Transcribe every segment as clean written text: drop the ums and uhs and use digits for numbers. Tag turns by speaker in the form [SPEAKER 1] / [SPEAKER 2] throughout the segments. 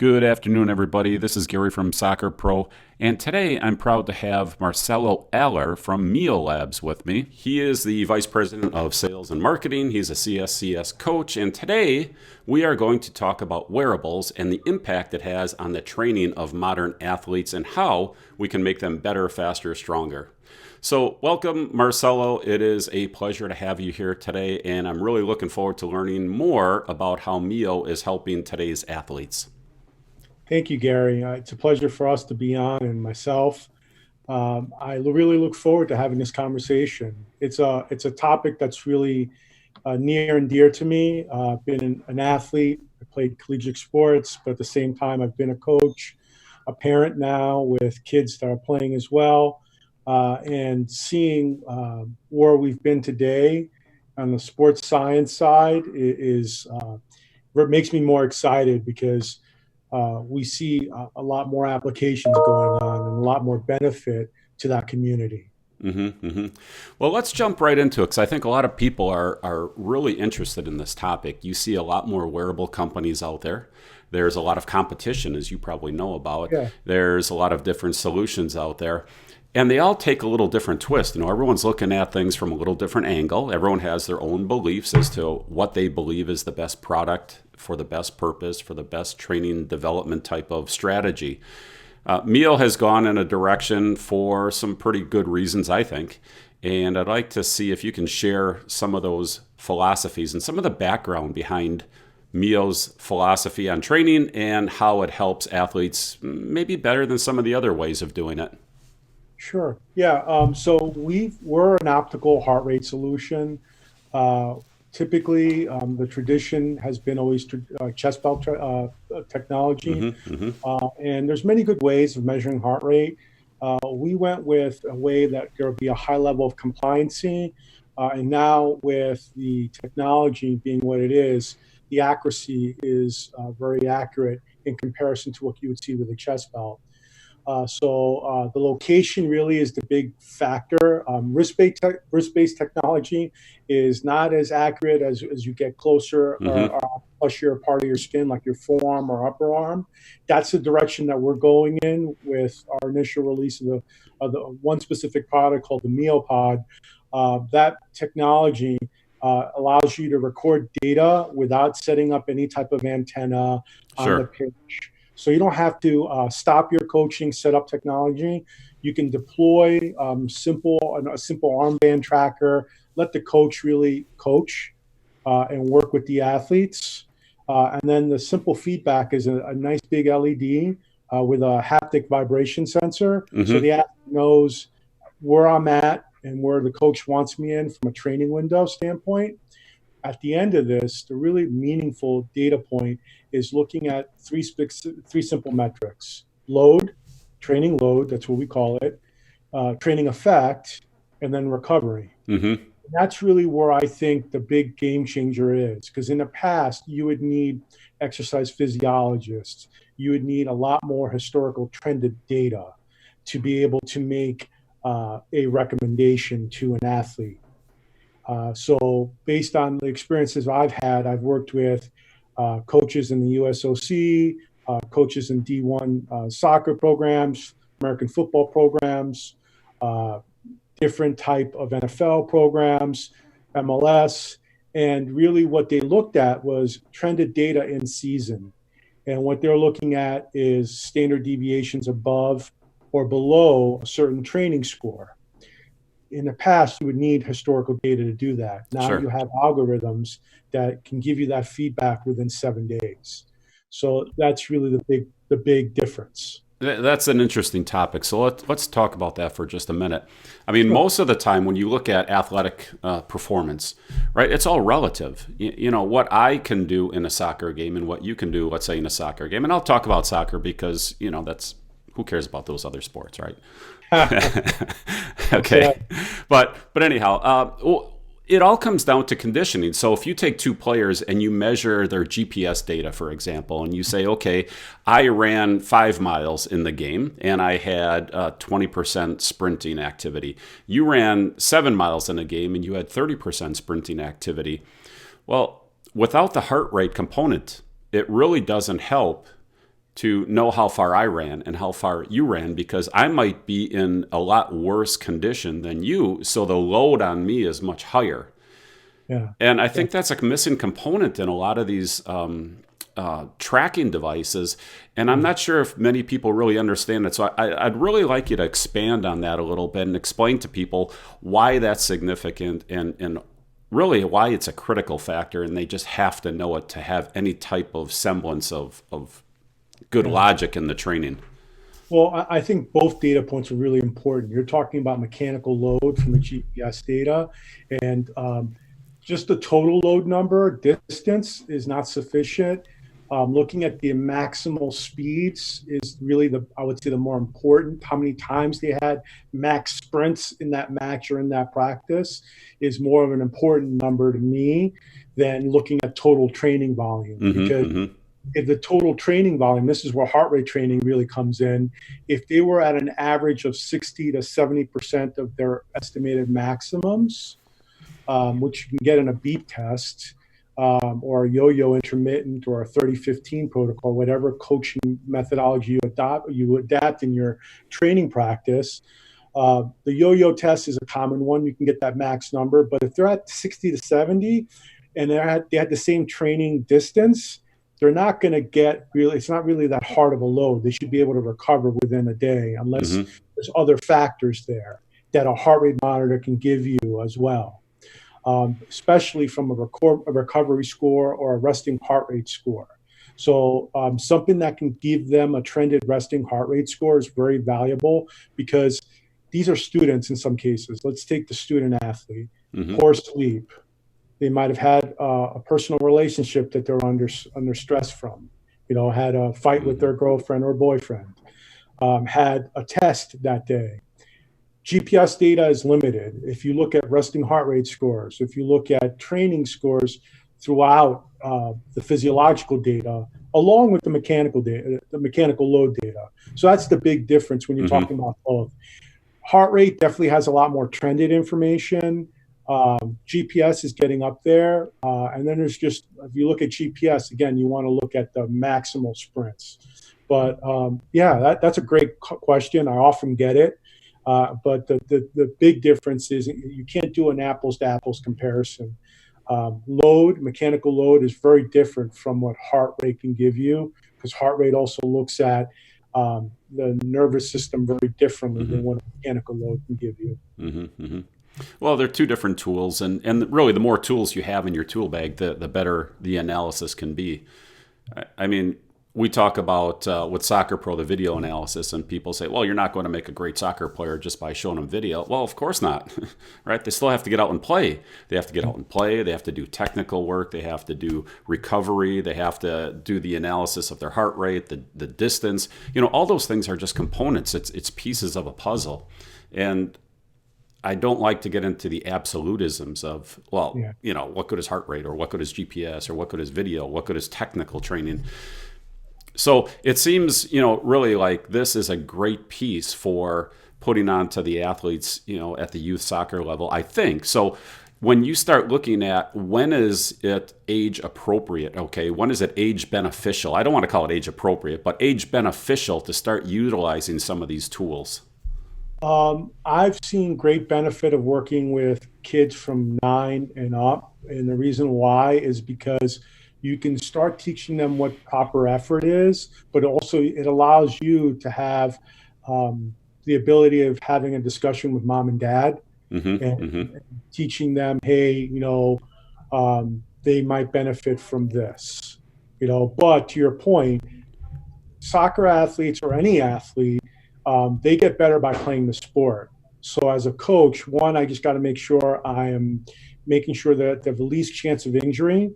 [SPEAKER 1] Good afternoon, everybody. This is Gary from Soccer Pro, and today I'm proud to have Marcelo Aller from Mio Labs with me. He is the Vice President of Sales and Marketing. He's a CSCS coach, and today we are going to talk about wearables and the impact it has on the training of modern athletes and how we can make them better, faster, stronger. So welcome, Marcelo. It is a pleasure to have you here today, and I'm really looking forward to learning more about how Mio is helping today's athletes.
[SPEAKER 2] Thank you, Gary. It's a pleasure for us to be on, and myself. Really look forward to having this conversation. It's a topic that's really near and dear to me. I've been an athlete. I played collegiate sports, but at the same time, I've been a coach, a parent now with kids that are playing as well, and seeing where we've been today on the sports science side is what makes me more excited because we see a lot more applications going on and a lot more benefit to that community.
[SPEAKER 1] Well, let's jump right into it because I think a lot of people are really interested in this topic. You see a lot more wearable companies out there. There's a lot of competition, as you probably know about.
[SPEAKER 2] Yeah.
[SPEAKER 1] There's a lot of different solutions out there. And they all take a little different twist. You know, everyone's looking at things from a little different angle. Everyone has their own beliefs as to what they believe is the best product for the best purpose, for the best training development type of strategy. Mio has gone in a direction for some pretty good reasons, I think. And I'd like to see if you can share some of those philosophies and some of the background behind Mio's philosophy on training and how it helps athletes maybe better than some of the other ways of doing it.
[SPEAKER 2] Sure. Yeah. So we're an optical heart rate solution. Typically, the tradition has been always chest belt technology, and there's many good ways of measuring heart rate. We went with a way that there will be a high level of compliancy, and now with the technology being what it is, the accuracy is very accurate in comparison to what you would see with a chest belt. The location really is the big factor. Wrist-based technology is not as accurate as you get closer or fleshier part of your skin, like your forearm or upper arm. That's the direction that we're going in with our initial release of the one specific product called the MioPod. That technology allows you to record data without setting up any type of antenna on the
[SPEAKER 1] Sure.
[SPEAKER 2] pitch. So you don't have to stop your coaching, set up technology. You can deploy a simple armband tracker, let the coach really coach and work with the athletes. And then the simple feedback is a nice big LED with a haptic vibration sensor. So
[SPEAKER 1] hmm
[SPEAKER 2] the athlete knows where I'm at and where the coach wants me in from a training window standpoint. At the end of this, the really meaningful data point is looking at three simple metrics: load, training load, that's what we call it, training effect, and then recovery.
[SPEAKER 1] hmm
[SPEAKER 2] That's really where I think the big game changer is, because in the past, you would need exercise physiologists, you would need a lot more historical trended data to be able to make a recommendation to an athlete. So based on the experiences I've had, I've worked with coaches in the USOC, coaches in D1 soccer programs, American football programs, uh, different type of NFL programs, MLS, and really what they looked at was trended data in season. And what they're looking at is standard deviations above or below a certain training score. In the past, you would need historical data to do that. Now you
[SPEAKER 1] Sure.
[SPEAKER 2] have algorithms that can give you that feedback within 7 days. So that's really the big difference.
[SPEAKER 1] That's an interesting topic. So let's talk about that for just a minute. I mean,
[SPEAKER 2] Sure.
[SPEAKER 1] most of the time when you look at athletic performance, right, it's all relative. You know, what I can do in a soccer game and what you can do, let's say, in a soccer game. And I'll talk about soccer because, that's who cares about those other sports, right? Okay,
[SPEAKER 2] Okay.
[SPEAKER 1] but anyhow, it all comes down to conditioning. So if you take two players and you measure their GPS data, for example, and you say, okay, I ran 5 miles in the game and I had 20% sprinting activity. You ran 7 miles in a game and you had 30% sprinting activity. Well, without the heart rate component, it really doesn't help to know how far I ran and how far you ran, because I might be in a lot worse condition than you. So the load on me is much higher.
[SPEAKER 2] Yeah.
[SPEAKER 1] And I
[SPEAKER 2] Yeah.
[SPEAKER 1] think that's a missing component in a lot of these tracking devices. And I'm not sure if many people really understand it. So I'd really like you to expand on that a little bit and explain to people why that's significant, and really why it's a critical factor, and they just have to know it to have any type of semblance of good
[SPEAKER 2] Yeah.
[SPEAKER 1] logic in the training.
[SPEAKER 2] Well, I think both data points are really important. You're talking about mechanical load from the GPS data, and just the total load number, distance is not sufficient. Looking at the maximal speeds is really I would say, the more important. How many times they had max sprints in that match or in that practice is more of an important number to me than looking at total training volume, because
[SPEAKER 1] Mm-hmm.
[SPEAKER 2] if the total training volume, this is where heart rate training really comes in. If they were at an average of 60 to 70% of their estimated maximums, which you can get in a beep test, or a yo-yo intermittent, or a 30-15 protocol, whatever coaching methodology you adapt in your training practice. The yo-yo test is a common one. You can get that max number, but if they're at 60 to 70 and they had the same training distance, they're not going to get really, it's not really that hard of a load. They should be able to recover within a day, unless
[SPEAKER 1] Mm-hmm.
[SPEAKER 2] there's other factors there that a heart rate monitor can give you as well, especially from a recovery score or a resting heart rate score. So something that can give them a trended resting heart rate score is very valuable, because these are students in some cases. Let's take the student athlete,
[SPEAKER 1] Mm-hmm.
[SPEAKER 2] poor sleep. They might have had a personal relationship that they're under stress from. Had a fight with
[SPEAKER 1] Mm-hmm.
[SPEAKER 2] their girlfriend or boyfriend. Had a test that day. GPS data is limited. If you look at resting heart rate scores, if you look at training scores throughout the physiological data, along with the mechanical data, the mechanical load data. So that's the big difference when you're
[SPEAKER 1] Mm-hmm.
[SPEAKER 2] talking about both. Heart rate definitely has a lot more trended information. GPS is getting up there. And then there's just, if you look at GPS, again, you want to look at the maximal sprints. But yeah, that's a great question. I often get it. But the big difference is you can't do an apples to apples comparison. Mechanical load is very different from what heart rate can give you, because heart rate also looks at the nervous system very differently
[SPEAKER 1] Mm-hmm.
[SPEAKER 2] than what a mechanical load can give you.
[SPEAKER 1] Mm-hmm. Mm-hmm. Well, they're two different tools, and really, the more tools you have in your tool bag, the better the analysis can be. I mean, we talk about with Soccer Pro, the video analysis, and people say, well, you're not going to make a great soccer player just by showing them video. Well, of course not, right? They still have to get out and play. They have to get out and play. They have to do technical work. They have to do recovery. They have to do the analysis of their heart rate, the distance. All those things are just components. It's pieces of a puzzle. And I don't like to get into the absolutisms of, well,
[SPEAKER 2] Yeah.
[SPEAKER 1] what good is heart rate, or what good is GPS, or what good is video, what good is technical training. So it seems, really like this is a great piece for putting on to the athletes, at the youth soccer level, I think. So when you start looking at when is it age appropriate, okay, when is it age beneficial? I don't want to call it age appropriate, but age beneficial to start utilizing some of these tools.
[SPEAKER 2] I've seen great benefit of working with kids from 9 and up. And the reason why is because you can start teaching them what proper effort is, but also it allows you to have the ability of having a discussion with mom and dad,
[SPEAKER 1] Mm-hmm.
[SPEAKER 2] and
[SPEAKER 1] Mm-hmm.
[SPEAKER 2] teaching them, hey, they might benefit from this. But to your point, soccer athletes or any athlete, they get better by playing the sport. So as a coach, one, I just got to make sure I am making sure that they have the least chance of injury,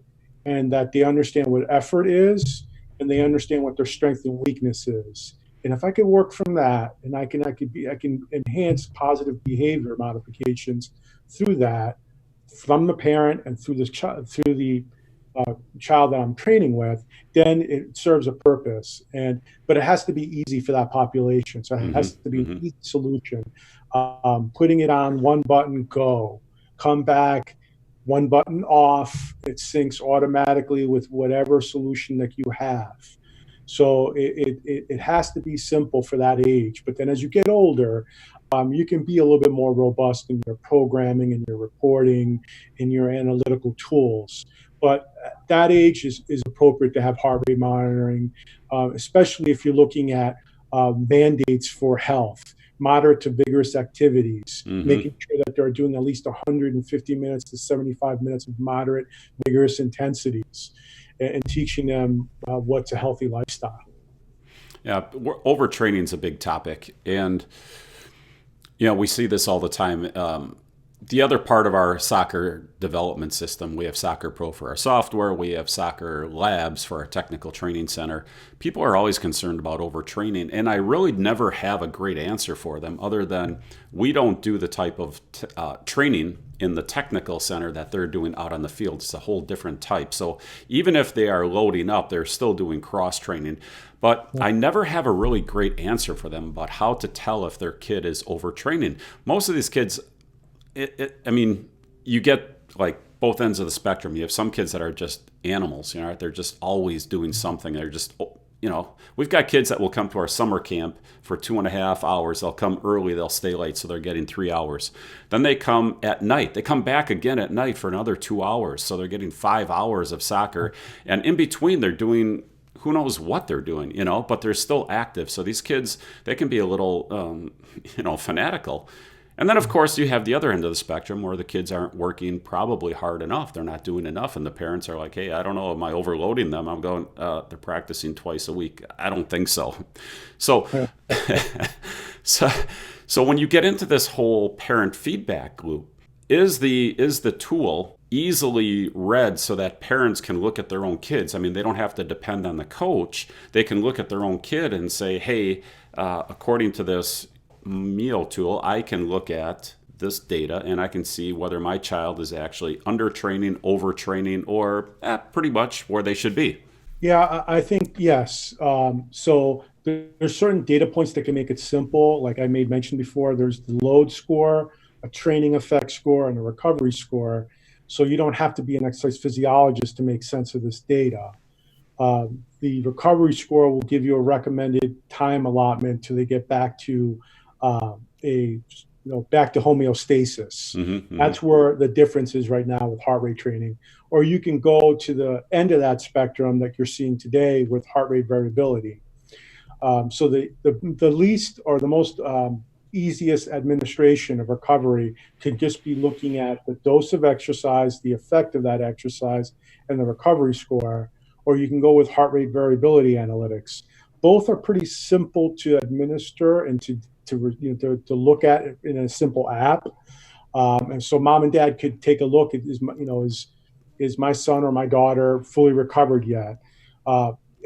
[SPEAKER 2] and that they understand what effort is, and they understand what their strength and weakness is. And if I can work from that, and I can enhance positive behavior modifications through that, from the parent and through the child that I'm training with, then it serves a purpose. But it has to be easy for that population. So it
[SPEAKER 1] Mm-hmm.
[SPEAKER 2] has to be an
[SPEAKER 1] Mm-hmm.
[SPEAKER 2] easy solution. Putting it on one button, go, come back, one button off. It syncs automatically with whatever solution that you have. So it has to be simple for that age. But then as you get older, you can be a little bit more robust in your programming and your reporting and your analytical tools. But at that age is appropriate to have heart rate monitoring, especially if you're looking at mandates for health, moderate to vigorous activities,
[SPEAKER 1] Hmm.
[SPEAKER 2] making sure that they're doing at least 150 minutes to 75 minutes of moderate, vigorous intensities, and teaching them what's a healthy lifestyle.
[SPEAKER 1] Yeah, overtraining is a big topic, and we see this all the time. The other part of our soccer development system, we have Soccer Pro for our software, we have Soccer Labs for our technical training center. People are always concerned about overtraining, and I really never have a great answer for them other than we don't do the type of training in the technical center that they're doing out on the field. It's a whole different type. So even if they are loading up, they're still doing cross training. But I never have a really great answer for them about how to tell if their kid is overtraining. Most of these kids, I mean, you get like both ends of the spectrum. You have some kids that are just animals, they're just always doing something. They're just, we've got kids that will come to our summer camp for 2.5 hours. They'll come early, they'll stay late, so they're getting 3 hours. Then they come at night. They come back again at night for another 2 hours, so they're getting 5 hours of soccer. And in between, they're doing who knows what they're doing, but they're still active. So these kids, they can be a little, fanatical. And then, of course, you have the other end of the spectrum where the kids aren't working probably hard enough. They're not doing enough. And the parents are like, hey, I don't know, am I overloading them? I'm going, they're practicing twice a week. I don't think so. So,
[SPEAKER 2] Yeah.
[SPEAKER 1] so, so when you get into this whole parent feedback loop, is the tool easily read so that parents can look at their own kids? I mean, they don't have to depend on the coach. They can look at their own kid and say, hey, according to this meal tool, I can look at this data and I can see whether my child is actually undertraining, overtraining, or pretty much where they should be.
[SPEAKER 2] Yeah, I think yes. So there's certain data points that can make it simple. Like I made mention before, there's the load score, a training effect score, and a recovery score. So you don't have to be an exercise physiologist to make sense of this data. The recovery score will give you a recommended time allotment till they get back to back to homeostasis.
[SPEAKER 1] Mm-hmm, mm-hmm.
[SPEAKER 2] That's where the difference is right now with heart rate training. Or you can go to the end of that spectrum that you're seeing today with heart rate variability. So the least or the most easiest administration of recovery could just be looking at the dose of exercise, the effect of that exercise, and the recovery score. Or you can go with heart rate variability analytics. Both are pretty simple to administer and to look at in a simple app. And so mom and dad could take a look at is my son or my daughter fully recovered yet?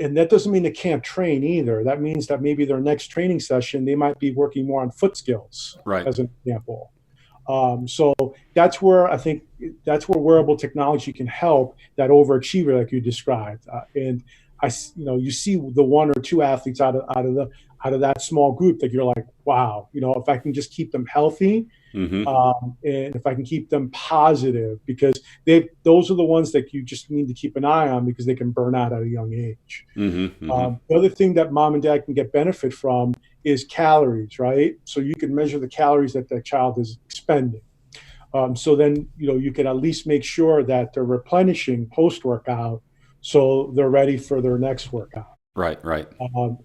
[SPEAKER 2] And that doesn't mean they can't train either. That means that maybe their next training session, they might be working more on foot skills,
[SPEAKER 1] Right.
[SPEAKER 2] as an example. So that's where I think that's where wearable technology can help that overachiever, like you described. And you see the one or two athletes out of that small group that you're like, wow, if I can just keep them healthy,
[SPEAKER 1] Mm-hmm.
[SPEAKER 2] and if I can keep them positive, because those are the ones that you just need to keep an eye on because they can burn out at a young age.
[SPEAKER 1] Mm-hmm. Mm-hmm.
[SPEAKER 2] The other thing that mom and dad can get benefit from is calories, right? So you can measure the calories that the child is expending. So then, you can at least make sure that they're replenishing post workout so they're ready for their next workout.
[SPEAKER 1] Right. Right.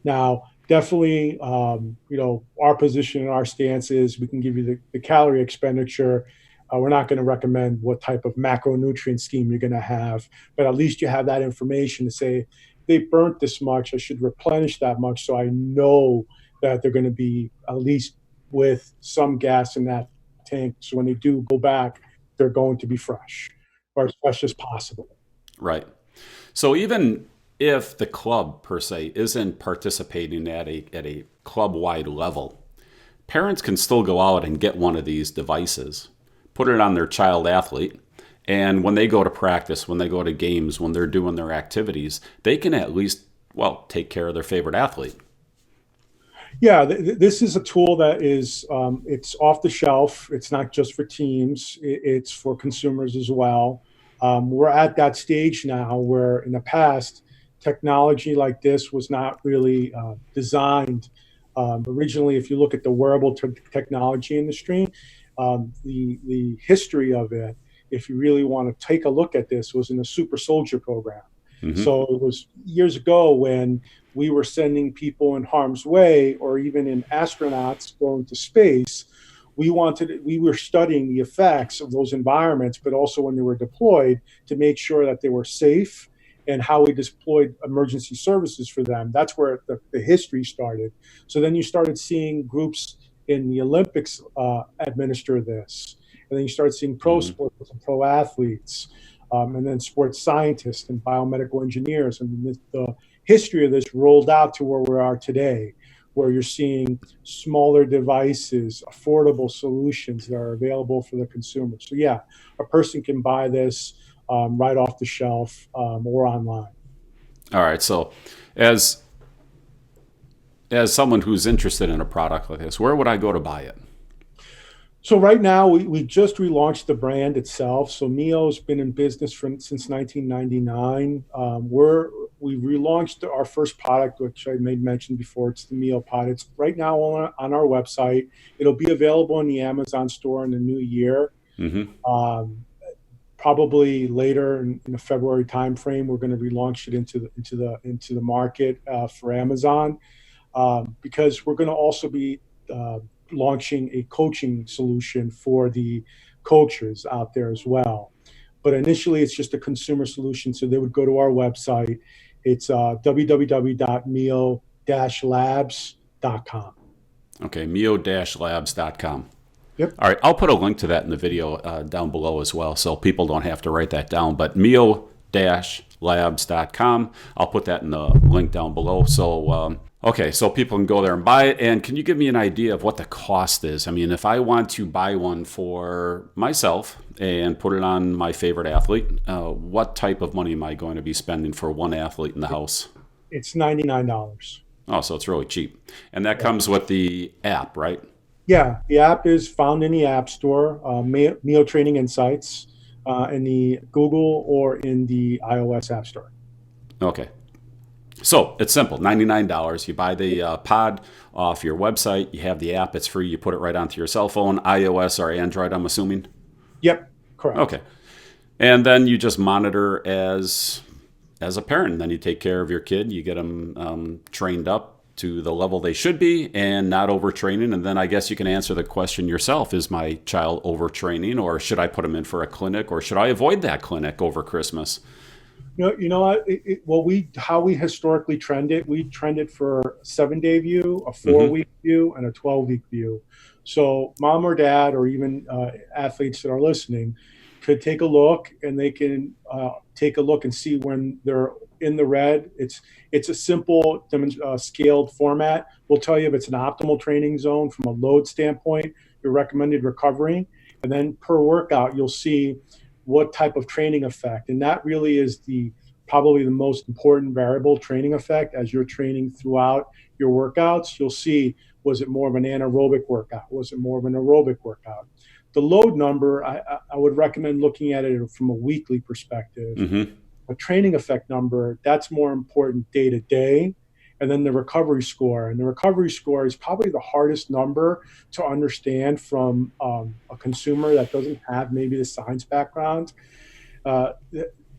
[SPEAKER 2] Now, definitely, our position and our stance is we can give you the calorie expenditure. We're not going to recommend what type of macronutrient scheme you're going to have, but at least you have that information to say, they burnt this much, I should replenish that much so I know that they're going to be at least with some gas in that tank. So when they do go back, they're going to be fresh or as fresh as possible.
[SPEAKER 1] Right. So even if the club per se isn't participating at a club wide level, parents can still go out and get one of these devices, put it on their child athlete, and when they go to practice, when they go to games, when they're doing their activities, they can at least, take care of their favorite athlete.
[SPEAKER 2] Yeah, this is a tool that is it's off the shelf. It's not just for teams; it's for consumers as well. We're at that stage now where, in the past, technology like this was not really designed. Originally, if you look at the wearable technology industry, the history of it, if you really want to take a look at this, was in the Super Soldier program.
[SPEAKER 1] Hmm.
[SPEAKER 2] So it was years ago when we were sending people in harm's way, or even in astronauts going to space. We were studying the effects of those environments, but also when they were deployed, to make sure that they were safe, and how we deployed emergency services for them. That's where the history started. So then you started seeing groups in the Olympics administer this. And then you start seeing pro
[SPEAKER 1] Hmm.
[SPEAKER 2] sports and pro athletes, and then sports scientists and biomedical engineers. And the history of this rolled out to where we are today, where you're seeing smaller devices, affordable solutions that are available for the consumer. So yeah, a person can buy this right off the shelf, or online.
[SPEAKER 1] All right. So, as someone who's interested in a product like this, where would I go to buy it?
[SPEAKER 2] So right now we just relaunched the brand itself. So Neo's been in business since 1999. We relaunched our first product, which I made mention before. It's the Neo Pod. It's right now on our website. It'll be available in the Amazon store in the new year.
[SPEAKER 1] Hmm.
[SPEAKER 2] Um, Probably later in the February timeframe, we're going to relaunch it into the market for Amazon, because we're going to also be uh, launching a coaching solution for the coaches out there as well. But initially, it's just a consumer solution, so they would go to our website. It's www.mio-labs.com.
[SPEAKER 1] Okay, mio-labs.com.
[SPEAKER 2] Yep.
[SPEAKER 1] All right, I'll put a link to that in the video down below as well, so people don't have to write that down. But mio-labs.com, I'll put that in the link down below. So, okay, so people can go there and buy it. And can you give me an idea of what the cost is? I mean, if I want to buy one for myself and put it on my favorite athlete, what type of money am I going to be spending for one athlete in the house?
[SPEAKER 2] It's $99.
[SPEAKER 1] Oh, so it's really cheap. And that comes with the app, right?
[SPEAKER 2] Yeah, the app is found in the App Store, Mio Training Insights, in the Google or in the iOS App Store.
[SPEAKER 1] Okay. So it's simple, $99. You buy the pod off your website. You have the app. It's free. You put it right onto your cell phone, iOS or Android, I'm assuming.
[SPEAKER 2] Yep, correct.
[SPEAKER 1] Okay. And then you just monitor as a parent. Then you take care of your kid. You get them trained up to the level they should be and not overtraining. And then I guess you can answer the question yourself. Is my child overtraining, or should I put them in for a clinic, or should I avoid that clinic over Christmas?
[SPEAKER 2] You know what? How we historically trend it, we trend it for a 7-day view, a
[SPEAKER 1] Hmm.
[SPEAKER 2] 4-week view, and a 12-week view. So mom or dad, or even athletes that are listening, could take a look, and they can take a look and see when they're in the red. It's a simple scaled format. We'll tell you if it's an optimal training zone from a load standpoint, your recommended recovery, and then per workout, you'll see what type of training effect. And that really is probably the most important variable, training effect. As you're training throughout your workouts, you'll see, was it more of an anaerobic workout? Was it more of an aerobic workout? The load number, I would recommend looking at it from a weekly perspective.
[SPEAKER 1] Hmm.
[SPEAKER 2] A training effect number, that's more important day to day. And then the recovery score. And the recovery score is probably the hardest number to understand from a consumer that doesn't have maybe the science background. Uh,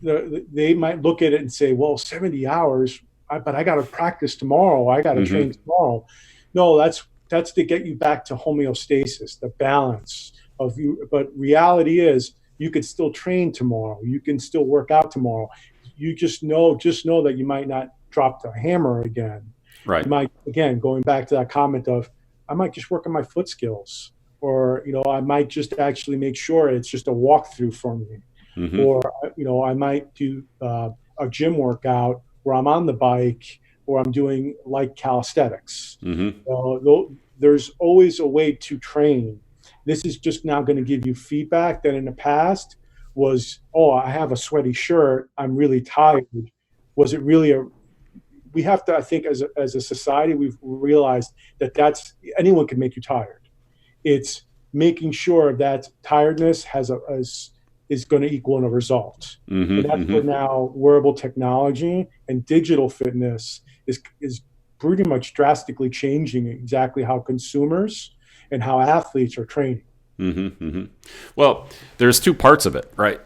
[SPEAKER 2] they might look at it and say, well, 70 hours, but I got to practice tomorrow. I got to
[SPEAKER 1] Hmm.
[SPEAKER 2] train tomorrow. No, that's to get you back to homeostasis, the balance of you. But reality is, you could still train tomorrow. You can still work out tomorrow. You just know that you might not drop the hammer again.
[SPEAKER 1] Right.
[SPEAKER 2] You might, again, going back to that comment of, I might just work on my foot skills, or I might just actually make sure it's just a walkthrough for me,
[SPEAKER 1] Hmm.
[SPEAKER 2] or I might do a gym workout where I'm on the bike, or I'm doing like calisthenics.
[SPEAKER 1] Hmm.
[SPEAKER 2] There's always a way to train. This is just now going to give you feedback that in the past was, oh, I have a sweaty shirt, I'm really tired. Was it really we have to, I think, as a society, we've realized that's anyone can make you tired. It's making sure that tiredness is is going to equal a result.
[SPEAKER 1] Hmm.
[SPEAKER 2] And that's
[SPEAKER 1] Hmm.
[SPEAKER 2] where now wearable technology and digital fitness is pretty much drastically changing exactly how consumers and how athletes are training.
[SPEAKER 1] Hmm. Hmm. Well, there's two parts of it, right?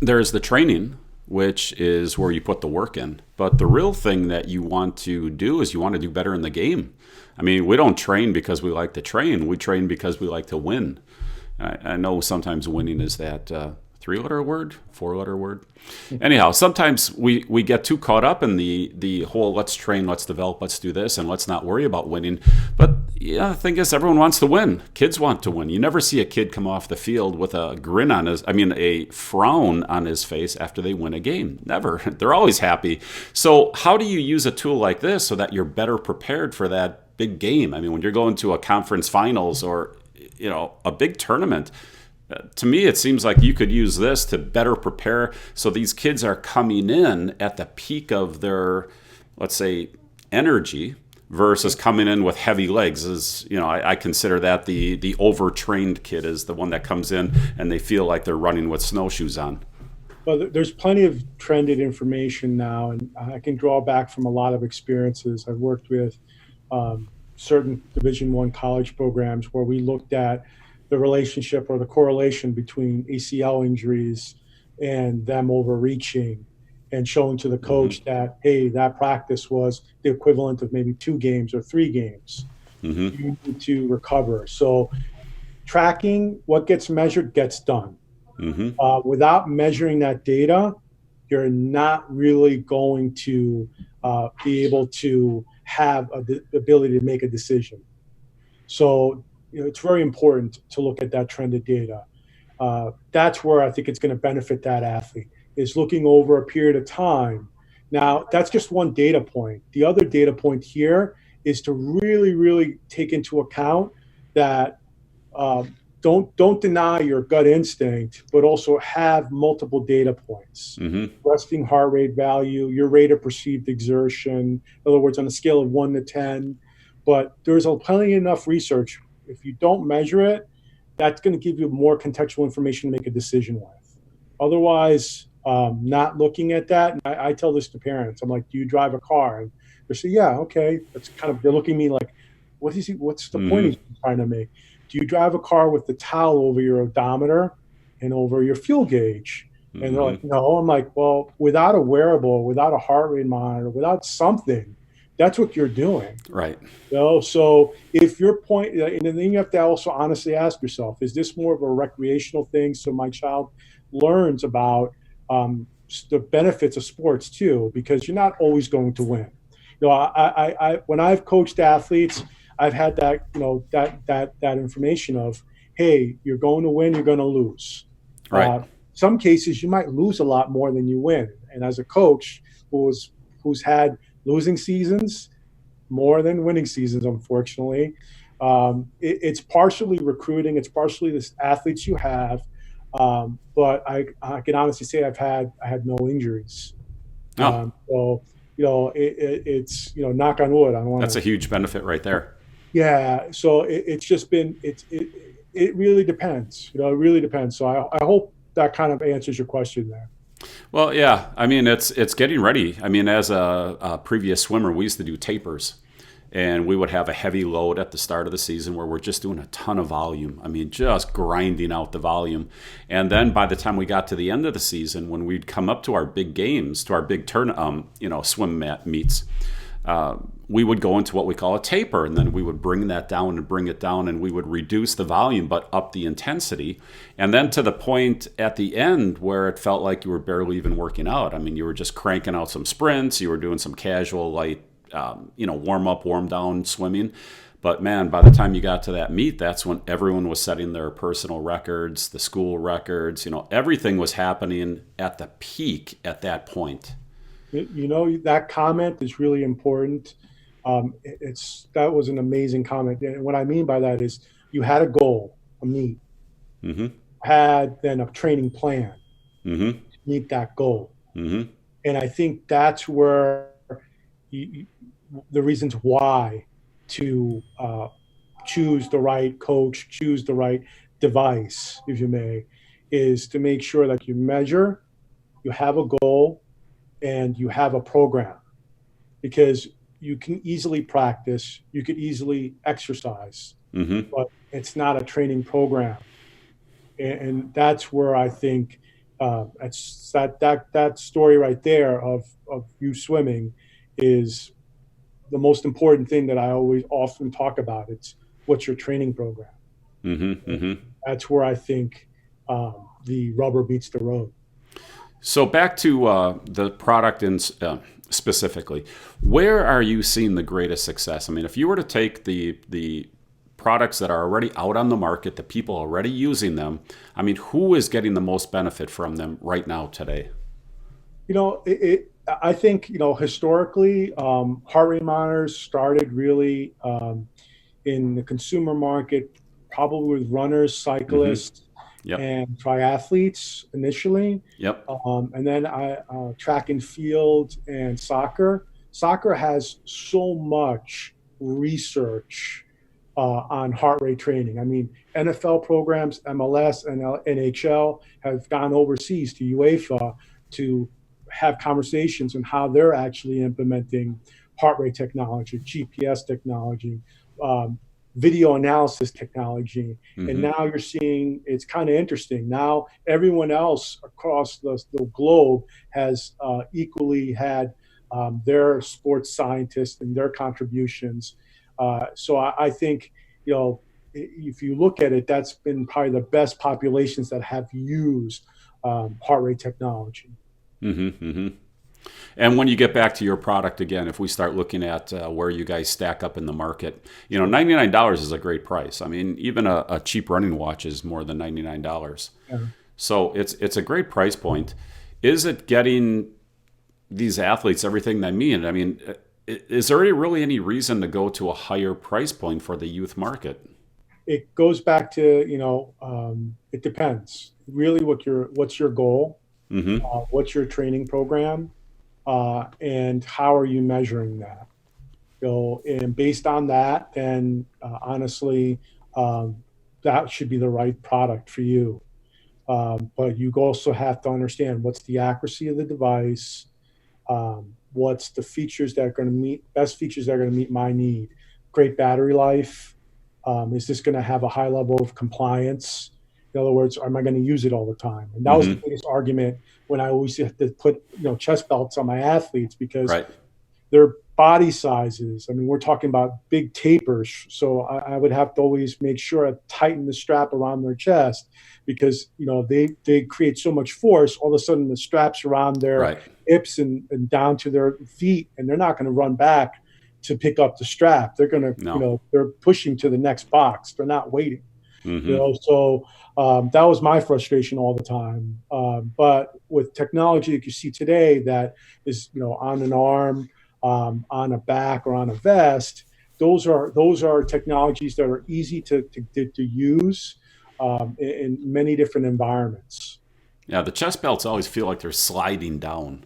[SPEAKER 1] There's the training, which is where you put the work in. But the real thing that you want to do is you want to do better in the game. I mean, we don't train because we like to train. We train because we like to win. I know sometimes winning is that three-letter word, four-letter word. Anyhow, sometimes we get too caught up in the whole let's train, let's develop, let's do this, and let's not worry about winning. But yeah, the thing is, everyone wants to win. Kids want to win. You never see a kid come off the field with a grin on his, I mean, a frown on his face after they win a game. Never. They're always happy. So how do you use a tool like this so that you're better prepared for that big game? I mean, when you're going to a conference finals or a big tournament, to me it seems like you could use this to better prepare so these kids are coming in at the peak of their, let's say, energy versus coming in with heavy legs. I consider that the overtrained kid is the one that comes in and they feel like they're running with snowshoes on.
[SPEAKER 2] Well, there's plenty of trended information now, and I can draw back from a lot of experiences. I've worked with certain Division I college programs where we looked at the relationship or the correlation between ACL injuries and them overreaching and showing to the
[SPEAKER 1] Hmm.
[SPEAKER 2] coach that, hey, that practice was the equivalent of maybe 2 games or 3 games.
[SPEAKER 1] Hmm.
[SPEAKER 2] You need to recover. So tracking what gets measured gets done.
[SPEAKER 1] Hmm.
[SPEAKER 2] Without measuring that data, you're not really going to be able to have the ability to make a decision. So it's very important to look at that trended data. That's where I think it's going to benefit that athlete is looking over a period of time. Now, that's just one data point. The other data point here is to really, really take into account that don't deny your gut instinct, but also have multiple data points.
[SPEAKER 1] Hmm.
[SPEAKER 2] Resting heart rate value, your rate of perceived exertion. In other words, on a scale of 1 to 10. But there's plenty enough research. If you don't measure it, that's going to give you more contextual information to make a decision with. Otherwise, not looking at that, and I tell this to parents. I'm like, "Do you drive a car?" And they say, "Yeah, okay." That's kind of they're looking at me like, "What is he? What's the point
[SPEAKER 1] Hmm.
[SPEAKER 2] he's trying to make?" Do you drive a car with the towel over your odometer and over your fuel gauge? And they're
[SPEAKER 1] Hmm.
[SPEAKER 2] like, no. I'm like, well, without a wearable, without a heart rate monitor, without something, that's what you're doing.
[SPEAKER 1] Right.
[SPEAKER 2] So if your point, and then you have to also honestly ask yourself, is this more of a recreational thing? So my child learns about the benefits of sports too, because you're not always going to win. When I've coached athletes, I've had that, that information of, hey, you're going to win, you're going to lose.
[SPEAKER 1] Right.
[SPEAKER 2] Some cases you might lose a lot more than you win. And as a coach who's had losing seasons more than winning seasons, unfortunately, it's partially recruiting, it's partially the athletes you have. But I can honestly say I had no injuries.
[SPEAKER 1] No,
[SPEAKER 2] So it's knock on wood. I don't want
[SPEAKER 1] that's
[SPEAKER 2] to.
[SPEAKER 1] a huge benefit right there.
[SPEAKER 2] Yeah. So it's just been it really depends. It really depends. So I hope that kind of answers your question there.
[SPEAKER 1] Well, yeah. I mean, it's getting ready. I mean, as a previous swimmer, we used to do tapers, and we would have a heavy load at the start of the season where we're just doing a ton of volume. I mean, just grinding out the volume. And then by the time we got to the end of the season, when we'd come up to our big games, to our big swim mat meets, we would go into what we call a taper, and then we would bring that down and bring it down, and we would reduce the volume but up the intensity, and then to the point at the end where it felt like you were barely even working out. I mean, you were just cranking out some sprints, you were doing some casual light, warm up, warm down swimming. But man, by the time you got to that meet, that's when everyone was setting their personal records, the school records. Everything was happening at the peak at that point.
[SPEAKER 2] That comment is really important. That was an amazing comment, and what I mean by that is you had a goal, a meet,
[SPEAKER 1] Mm-hmm.
[SPEAKER 2] had then a training plan
[SPEAKER 1] Mm-hmm.
[SPEAKER 2] to meet that goal,
[SPEAKER 1] Mm-hmm.
[SPEAKER 2] and I think that's where you, the reasons why to choose the right coach, choose the right device, if you may, is to make sure that you measure, you have a goal, and you have a program, because you can easily practice, you could easily exercise,
[SPEAKER 1] Mm-hmm.
[SPEAKER 2] but it's not a training program. And that's where I think that's that story right there of you swimming is the most important thing that I always often talk about. It's what's your training program.
[SPEAKER 1] Mm-hmm.
[SPEAKER 2] And
[SPEAKER 1] Mm-hmm.
[SPEAKER 2] that's where I think the rubber meets the road.
[SPEAKER 1] So back to the product in specifically, where are you seeing the greatest success? I mean, if you were to take the products that are already out on the market, the people already using them, I mean, who is getting the most benefit from them right now today?
[SPEAKER 2] I think, historically, heart rate monitors started really in the consumer market, probably with runners,
[SPEAKER 1] Mm-hmm.
[SPEAKER 2] cyclists,
[SPEAKER 1] Yep.
[SPEAKER 2] and triathletes initially.
[SPEAKER 1] Yep.
[SPEAKER 2] And then track and field and soccer. Soccer has so much research on heart rate training. I mean, NFL programs, MLS and NHL have gone overseas to UEFA to have conversations on how they're actually implementing heart rate technology, GPS technology, um, video analysis technology. And
[SPEAKER 1] Mm-hmm.
[SPEAKER 2] now you're seeing it's kind of interesting. Now everyone else across the globe has equally had their sports scientists and their contributions. So I think, if you look at it, that's been probably the best populations that have used heart rate technology.
[SPEAKER 1] Mm-hmm. Mm-hmm. And when you get back to your product again, if we start looking at where you guys stack up in the market, $99 is a great price. I mean, even a cheap running watch is more than $99.
[SPEAKER 2] Yeah.
[SPEAKER 1] So it's a great price point. Is it getting these athletes everything they need? I mean, is there really any reason to go to a higher price point for the youth market?
[SPEAKER 2] It goes back to, it depends really what's your goal,
[SPEAKER 1] Mm-hmm.
[SPEAKER 2] what's your training program, and how are you measuring that. And based on that, then honestly, um, that should be the right product for you. But you also have to understand what's the accuracy of the device, what's the features that are going to meet best features that are going to meet my need. Great battery life. Is this going to have a high level of compliance? In other words, am I going to use it all the time? And that was the
[SPEAKER 1] Mm-hmm.
[SPEAKER 2] biggest argument when I always had to put chest belts on my athletes, because
[SPEAKER 1] Right.
[SPEAKER 2] their body sizes. I mean, we're talking about big tapers. So I would have to always make sure I tighten the strap around their chest, because, they create so much force. All of a sudden the straps around their
[SPEAKER 1] Right.
[SPEAKER 2] hips and down to their feet, and they're not going to run back to pick up the strap. They're going to,
[SPEAKER 1] No.
[SPEAKER 2] they're pushing to the next box. They're not waiting.
[SPEAKER 1] Mm-hmm.
[SPEAKER 2] So that was my frustration all the time. But with technology that you see today that is, on an arm, on a back, or on a vest, those are technologies that are easy to use in many different environments.
[SPEAKER 1] Yeah, the chest belts always feel like they're sliding down.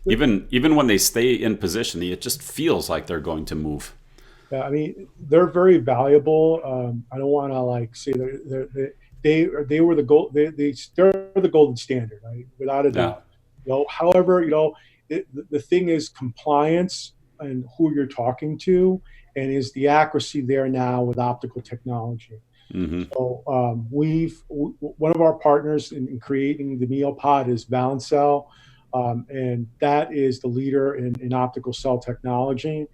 [SPEAKER 1] Even when they stay in position, it just feels like they're going to move.
[SPEAKER 2] Yeah, I mean, they're very valuable. I don't want to like say they were the gold. They're the golden standard, right? Without a
[SPEAKER 1] Yeah.
[SPEAKER 2] doubt. However, the thing is compliance and who you're talking to, and is the accuracy there now with optical technology.
[SPEAKER 1] Mm-hmm.
[SPEAKER 2] So one of our partners in creating the NeoPod is Valencell, and that is the leader in optical cell technology.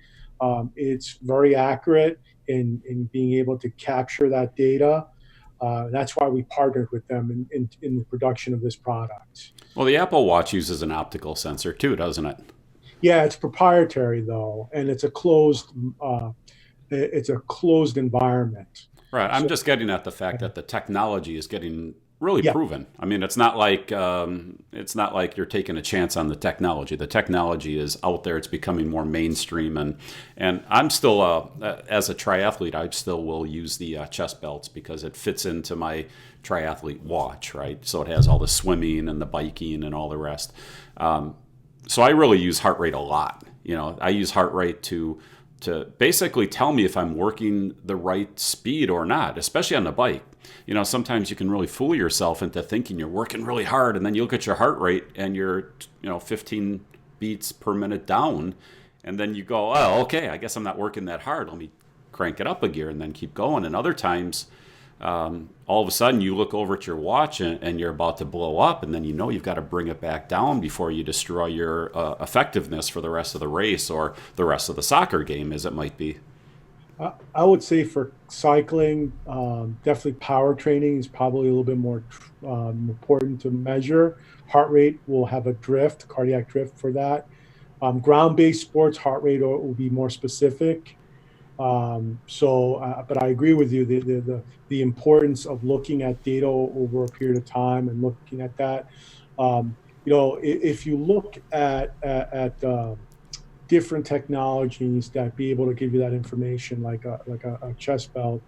[SPEAKER 2] It's very accurate in being able to capture that data. That's why we partnered with them in the production of this product.
[SPEAKER 1] Well, the Apple Watch uses an optical sensor too, doesn't it?
[SPEAKER 2] Yeah, it's proprietary though, and it's a closed environment.
[SPEAKER 1] Right. I'm
[SPEAKER 2] So
[SPEAKER 1] just getting at the fact that the technology is getting really
[SPEAKER 2] yeah,
[SPEAKER 1] proven. I mean, it's not like you're taking a chance on the technology. The technology is out there. It's becoming more mainstream, and I'm still as a triathlete, I still will use the chest belts because it fits into my triathlete watch, right? So it has all the swimming and the biking and all the rest. So I really use heart rate a lot. I use heart rate to basically tell me if I'm working the right speed or not, especially on the bike. sometimes you can really fool yourself into thinking you're working really hard, and then you look at your heart rate and you're 15 beats per minute down, and then you go, oh, okay, I guess I'm not working that hard. Let me crank it up a gear and then keep going. And other times, all of a sudden you look over at your watch and you're about to blow up, and then you've got to bring it back down before you destroy your effectiveness for the rest of the race or the rest of the soccer game, as it might be.
[SPEAKER 2] I would say for cycling, definitely power training is probably a little bit more important to measure. Heart rate will have a drift, cardiac drift for that. Ground-based sports, heart rate will be more specific. But I agree with you, the importance of looking at data over a period of time and looking at that. If you look at different technologies that be able to give you that information, like a chest belt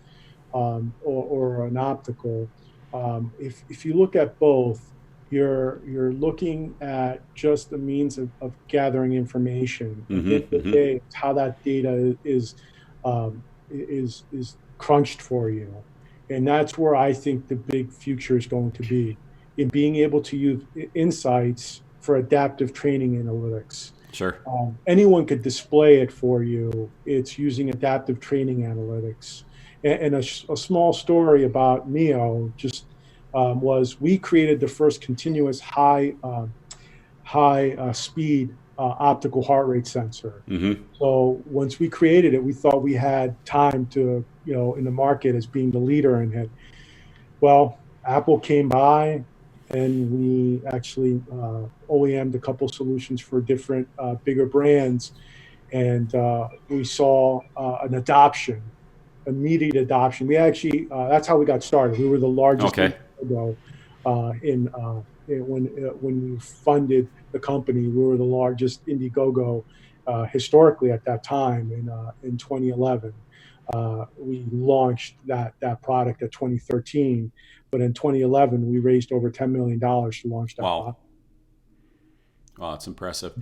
[SPEAKER 2] or an optical. If you look at both, you're looking at just the means of gathering information. At the end of the day, it's how that data is crunched for you, and that's where I think the big future is going to be, in being able to use insights for adaptive training analytics.
[SPEAKER 1] Sure.
[SPEAKER 2] Anyone could display it for you. It's using adaptive training analytics. And a small story about NEO was we created the first continuous high speed optical heart rate sensor. So once we created it, we thought we had time to, in the market as being the leader in it. Well, Apple came by, and we actually OEM'd a couple solutions for different bigger brands, and we saw an immediate adoption. We actually that's how we got started. We were the largest when we funded the company. We were the largest Indiegogo historically at that time in 2011. We launched that product at 2013. But in 2011, we raised over $10 million to launch that product.
[SPEAKER 1] Wow, that's impressive.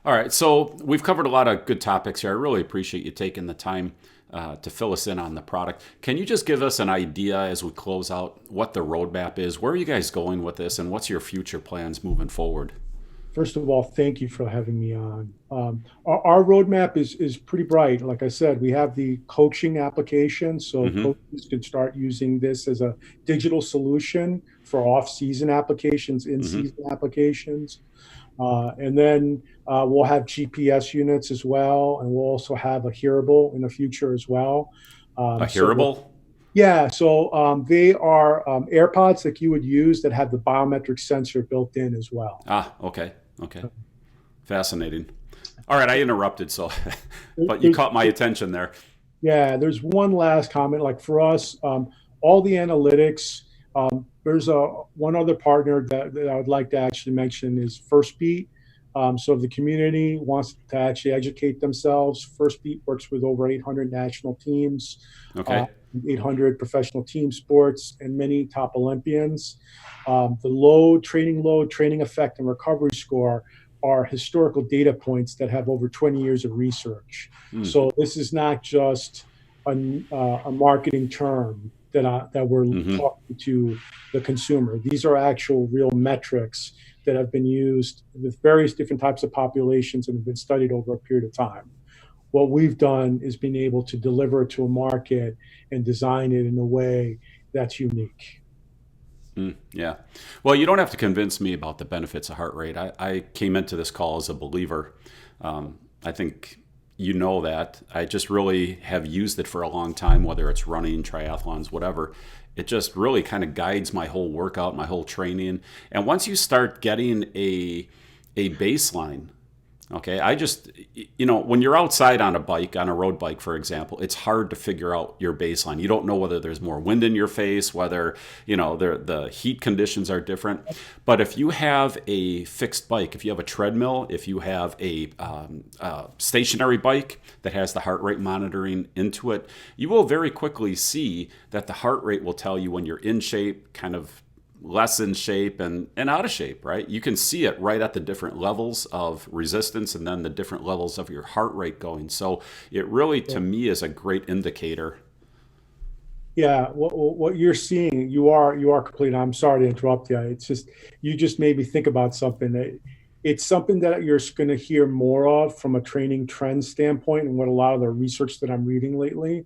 [SPEAKER 1] All right, so we've covered a lot of good topics here. I really appreciate you taking the time to fill us in on the product. Can you just give us an idea as we close out what the roadmap is? Where are you guys going with this, and what's your future plans moving forward?
[SPEAKER 2] First of all, thank you for having me on. Our roadmap is pretty bright. Like I said, we have the coaching application, so coaches can start using this as a digital solution for off-season applications, in-season applications. And then we'll have GPS units as well, and we'll also have a hearable in the future as well.
[SPEAKER 1] A hearable?
[SPEAKER 2] Yeah, so they are AirPods that you would use that have the biometric sensor built in as well.
[SPEAKER 1] Okay. Fascinating. All right, I interrupted, but you caught my attention there.
[SPEAKER 2] Yeah, there's one last comment. Like for us, all the analytics, there's one other partner that I would like to actually mention is FirstBeat. So if the community wants to actually educate themselves, FirstBeat works with over 800 national teams, 800 professional team sports, and many top Olympians. The training effect, and recovery score are historical data points that have over 20 years of research. So this is not just a marketing term that we're talking to the consumer. These are actual real metrics that have been used with various different types of populations and have been studied over a period of time. What we've done is been able to deliver it to a market and design it in a way that's unique.
[SPEAKER 1] Yeah. Well, you don't have to convince me about the benefits of heart rate. I came into this call as a believer. I think you know that. I just really have used it for a long time, whether it's running, triathlons, whatever. It just really kind of guides my whole workout, my whole training. And once you start getting a baseline, okay, when you're outside on a road bike, for example, it's hard to figure out your baseline. You don't know whether there's more wind in your face, whether, the heat conditions are different. But if you have a fixed bike, if you have a treadmill, if you have a stationary bike that has the heart rate monitoring into it, you will very quickly see that the heart rate will tell you when you're in shape, kind of less in shape and out of shape, right? You can see it right at the different levels of resistance and then the different levels of your heart rate going. So it really, to me, is a great indicator.
[SPEAKER 2] Yeah, what you're seeing, you are complete. I'm sorry to interrupt you. It's just you just made me think about something that it's something that you're going to hear more of from a training trend standpoint, and what a lot of the research that I'm reading lately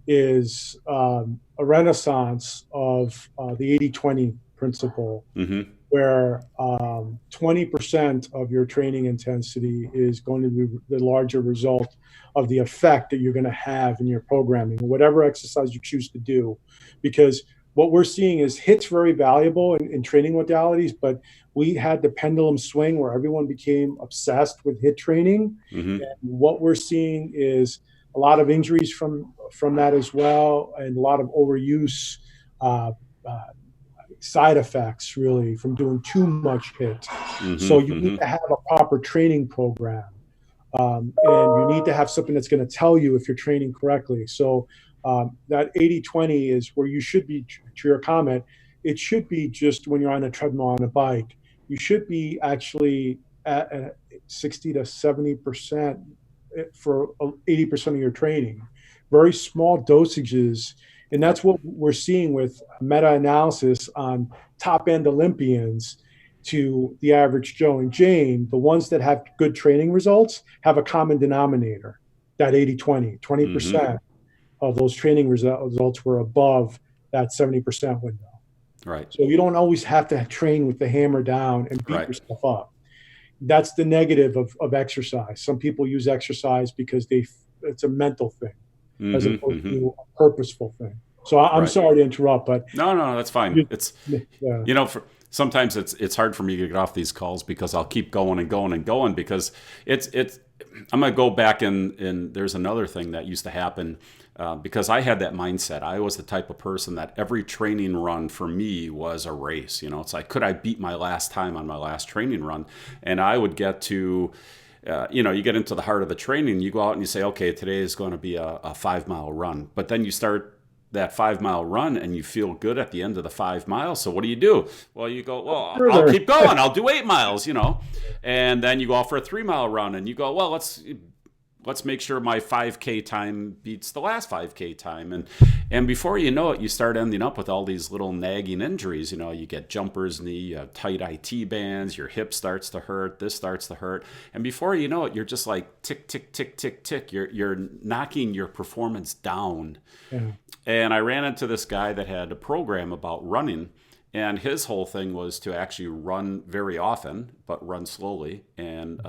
[SPEAKER 2] is a renaissance of the 80/20 principle,
[SPEAKER 1] Mm-hmm.
[SPEAKER 2] where 20% of your training intensity is going to be the larger result of the effect that you're going to have in your programming, whatever exercise you choose to do. Because what we're seeing is hits very valuable in training modalities, but we had the pendulum swing where everyone became obsessed with hit training.
[SPEAKER 1] Mm-hmm.
[SPEAKER 2] And what we're seeing is a lot of injuries from that as well, and a lot of overuse, uh, uh, side effects really from doing too much hit. So
[SPEAKER 1] Mm-hmm.
[SPEAKER 2] you need
[SPEAKER 1] Mm-hmm.
[SPEAKER 2] to have a proper training program, and you need to have something that's going to tell you if you're training correctly. So that 80/20 is where you should be, to your comment, it should be just when you're on a treadmill on a bike. You should be actually at 60 to 70% for 80% of your training. Very small dosages. And
[SPEAKER 1] Yep.
[SPEAKER 2] that's what we're seeing with meta analysis on top end Olympians to the average Joe and Jane. The ones that have good training results have a common denominator, that 80/20,
[SPEAKER 1] Mm-hmm.
[SPEAKER 2] 20% of those training results were above that 70% window.
[SPEAKER 1] Right.
[SPEAKER 2] So you don't always have to train with the hammer down and beat
[SPEAKER 1] Right.
[SPEAKER 2] yourself up. That's the negative of exercise. Some people use exercise because it's a mental thing as
[SPEAKER 1] Mm-hmm.
[SPEAKER 2] opposed
[SPEAKER 1] Mm-hmm.
[SPEAKER 2] to a purposeful thing. So I'm
[SPEAKER 1] Right.
[SPEAKER 2] sorry to interrupt, but
[SPEAKER 1] No, no, no, that's fine.
[SPEAKER 2] you,
[SPEAKER 1] It's
[SPEAKER 2] yeah,
[SPEAKER 1] sometimes it's hard for me to get off these calls because I'll keep going and going and going because it's I'm gonna go back and there's another thing that used to happen because I had that mindset. I was the type of person that every training run for me was a race. It's like, could I beat my last time on my last training run? And I would get to you get into the heart of the training, you go out and you say, okay, today is going to be a 5 mile run. But then you start that 5 mile run and you feel good at the end of the 5 miles. So what do? Well, you go, well, I'll
[SPEAKER 2] further.
[SPEAKER 1] keep going. I'll do 8 miles. And then you go out for a 3 mile run and you go, well, let's make sure my 5K time beats the last 5K time. And before you know it, you start ending up with all these little nagging injuries. You get jumper's knee, you have tight IT bands, your hip starts to hurt, this starts to hurt. And before you know it, you're just like tick, tick, tick, tick, tick. You're knocking your performance down.
[SPEAKER 2] Yeah.
[SPEAKER 1] And I ran into this guy that had a program about running. And his whole thing was to actually run very often, but run slowly and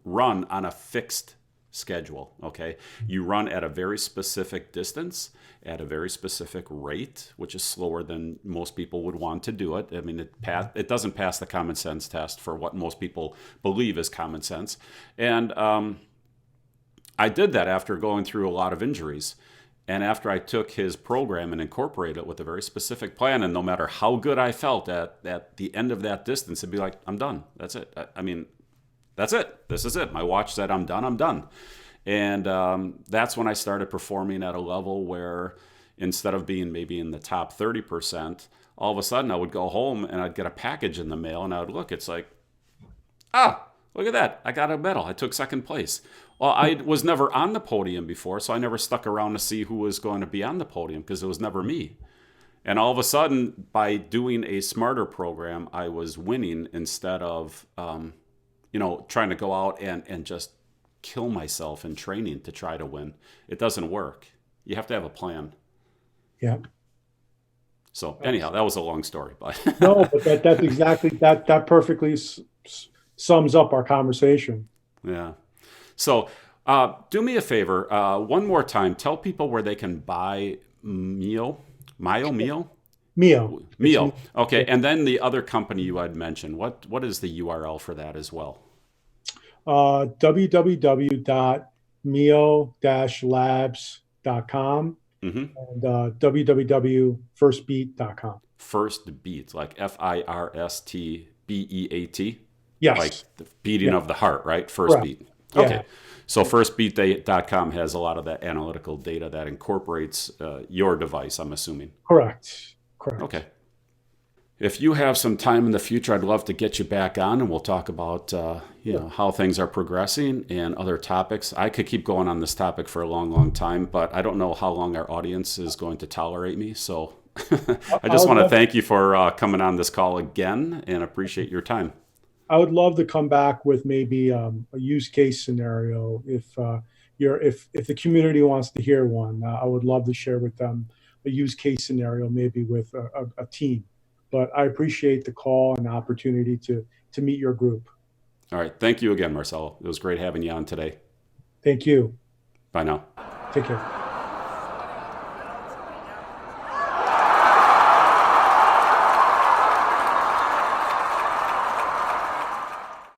[SPEAKER 1] run on a fixed schedule. Okay. You run at a very specific distance, at a very specific rate, which is slower than most people would want to do it. I mean, it doesn't pass the common sense test for what most people believe is common sense. And I did that after going through a lot of injuries. And after I took his program and incorporated it with a very specific plan, and no matter how good I felt at the end of that distance, it'd be like, I'm done. That's it. I mean, that's it. This is it. My watch said I'm done. I'm done. And that's when I started performing at a level where instead of being maybe in the top 30%, all of a sudden I would go home and I'd get a package in the mail and I would look. It's like, look at that. I got a medal. I took second place. Well, I was never on the podium before, so I never stuck around to see who was going to be on the podium because it was never me. And all of a sudden, by doing a smarter program, I was winning instead of, trying to go out and just kill myself in training to try to win. It doesn't work. You have to have a plan.
[SPEAKER 2] Yeah.
[SPEAKER 1] So anyhow, that was a long story, but
[SPEAKER 2] No, but that's exactly that perfectly sums up our conversation.
[SPEAKER 1] yeah. So do me a favor, one more time. Tell people where they can buy Mio.
[SPEAKER 2] Mio. It's
[SPEAKER 1] Mio. Okay,
[SPEAKER 2] yeah.
[SPEAKER 1] and then the other company you had mentioned. What is the URL for that as well?
[SPEAKER 2] www.mio-labs.com
[SPEAKER 1] Mm-hmm.
[SPEAKER 2] and www.firstbeat.com.
[SPEAKER 1] First Beat, like FIRSTBEAT, like
[SPEAKER 2] Yes.
[SPEAKER 1] the beating
[SPEAKER 2] Yeah.
[SPEAKER 1] of the heart, right? First
[SPEAKER 2] Correct.
[SPEAKER 1] Beat.
[SPEAKER 2] Yeah.
[SPEAKER 1] Okay. So firstbeat.com has a lot of that analytical data that incorporates your device, I'm assuming.
[SPEAKER 2] Correct. Correct.
[SPEAKER 1] Okay. if you have some time in the future, I'd love to get you back on and we'll talk about how things are progressing and other topics. I could keep going on this topic for a long, long time, but I don't know how long our audience is going to tolerate me. So I just want to thank you for coming on this call again and appreciate your time.
[SPEAKER 2] I would love to come back with maybe a use case scenario if if the community wants to hear one. I would love to share with them a use case scenario, maybe with a team. But I appreciate the call and the opportunity to meet your group.
[SPEAKER 1] All right. Thank you again, Marcelo. It was great having you on today.
[SPEAKER 2] Thank you.
[SPEAKER 1] Bye now.
[SPEAKER 2] Take care.